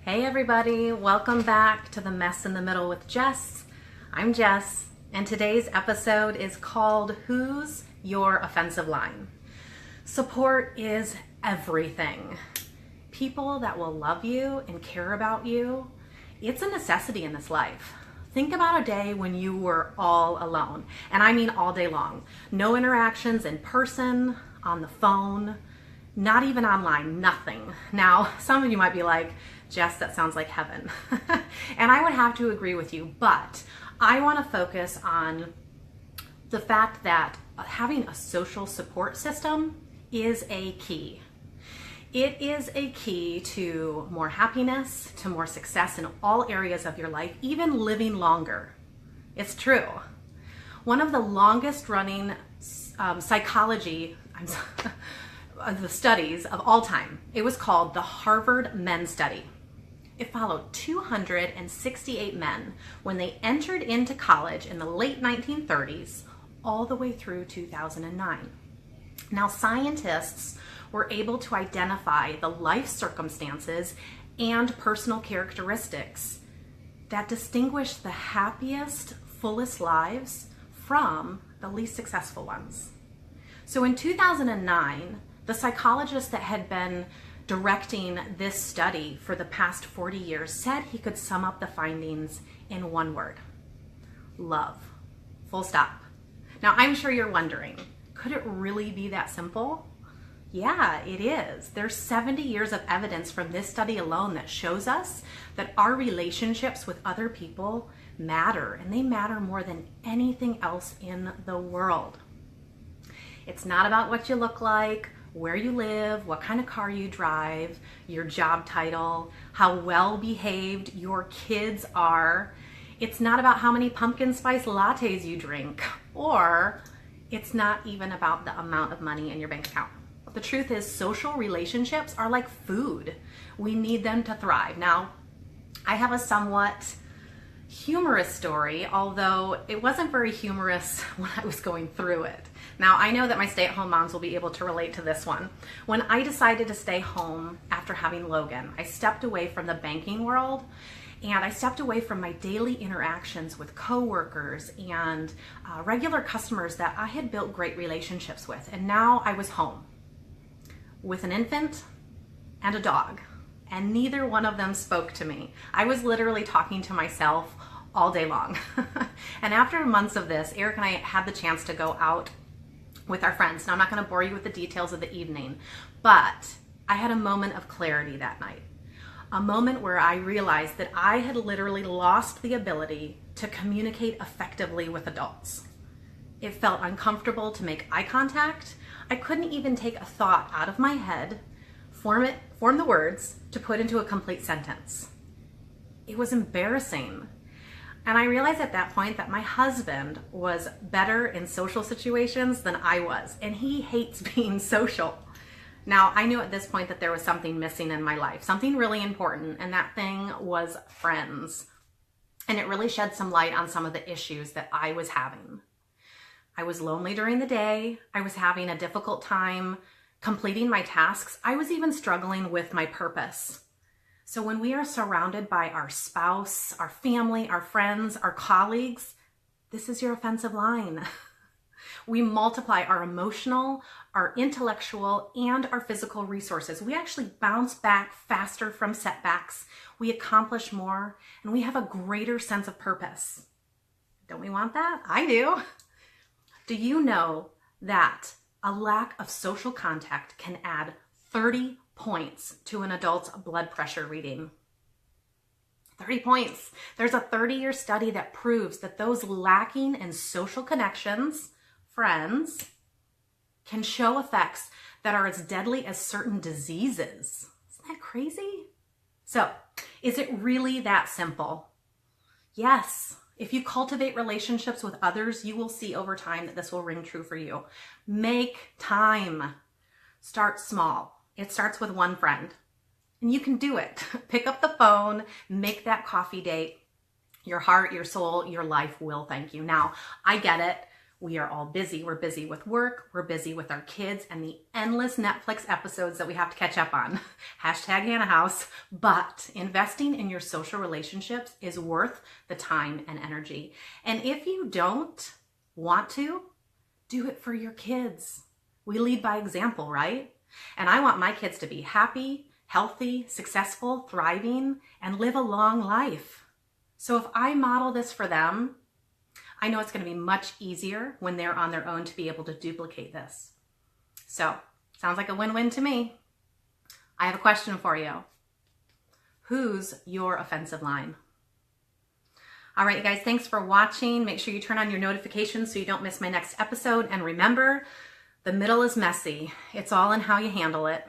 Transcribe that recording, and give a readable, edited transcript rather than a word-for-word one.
Hey everybody, welcome back to The Mess in the Middle with Jess. I'm Jess, and today's episode is called Who's Your Offensive Line? Support is everything. People that will love you and care about you, it's a necessity in this life. Think about a day when you were all alone, and I mean all day long. No interactions in person, on the phone, not even online, nothing. Now, some of you might be like, Jess, that sounds like heaven. And I would have to agree with you, but I want to focus on the fact that having a social support system is a key. It is a key to more happiness, to more success in all areas of your life, even living longer. It's true. One of the longest running psychology the studies of all time, it was called the Harvard Men Study. It followed 268 men when they entered into college in the late 1930s all the way through 2009. Now, scientists were able to identify the life circumstances and personal characteristics that distinguish the happiest, fullest lives from the least successful ones. So in 2009, the psychologist that had been directing this study for the past 40 years said he could sum up the findings in one word: love. Full stop. Now, I'm sure you're wondering, could it really be that simple? Yeah, it is. There's 70 years of evidence from this study alone that shows us that our relationships with other people matter, and they matter more than anything else in the world. It's not about what you look like, where you live, what kind of car you drive, your job title, how well behaved your kids are. It's not about how many pumpkin spice lattes you drink, or it's not even about the amount of money in your bank account. The truth is, social relationships are like food. We need them to thrive. Now, I have a somewhat humorous story, although it wasn't very humorous when I was going through it. Now, I know that my stay-at-home moms will be able to relate to this one. When I decided to stay home after having Logan, I stepped away from the banking world, and I stepped away from my daily interactions with coworkers and regular customers that I had built great relationships with. And now I was home with an infant and a dog, and neither one of them spoke to me. I was literally talking to myself all day long. And after months of this, Eric and I had the chance to go out with our friends. Now, I'm not going to bore you with the details of the evening, but I had a moment of clarity that night. A moment where I realized that I had literally lost the ability to communicate effectively with adults. It felt uncomfortable to make eye contact. I couldn't even take a thought out of my head, form the words to put into a complete sentence. It was embarrassing. And I realized at that point that my husband was better in social situations than I was, and he hates being social. Now, I knew at this point that there was something missing in my life, something really important, and that thing was friends. And it really shed some light on some of the issues that I was having. I was lonely during the day. I was having a difficult time completing my tasks. I was even struggling with my purpose. So when we are surrounded by our spouse, our family, our friends, our colleagues, this is your offensive line. We multiply our emotional, our intellectual, and our physical resources. We actually bounce back faster from setbacks. We accomplish more, and we have a greater sense of purpose. Don't we want that? I do. Do you know that a lack of social contact can add 30 points to an adult's blood pressure reading? 30 points. There's a 30-year study that proves that those lacking in social connections, friends, can show effects that are as deadly as certain diseases. Isn't that crazy? So, is it really that simple? Yes. If you cultivate relationships with others, you will see over time that this will ring true for you. Make time. Start small. It starts with one friend, and you can do it. Pick up the phone, make that coffee date. Your heart, your soul, your life will thank you. Now, I get it. We are all busy. We're busy with work. We're busy with our kids and the endless Netflix episodes that we have to catch up on. Hashtag Hannah House. But investing in your social relationships is worth the time and energy. And if you don't want to, do it for your kids. We lead by example, right? And I want my kids to be happy, healthy, successful, thriving, and live a long life. So if I model this for them, I know it's going to be much easier when they're on their own to be able to duplicate this. So, sounds like a win-win to me. I have a question for you. Who's your offensive line? All right, you guys, thanks for watching. Make sure you turn on your notifications so you don't miss my next episode. And remember, the middle is messy. It's all in how you handle it.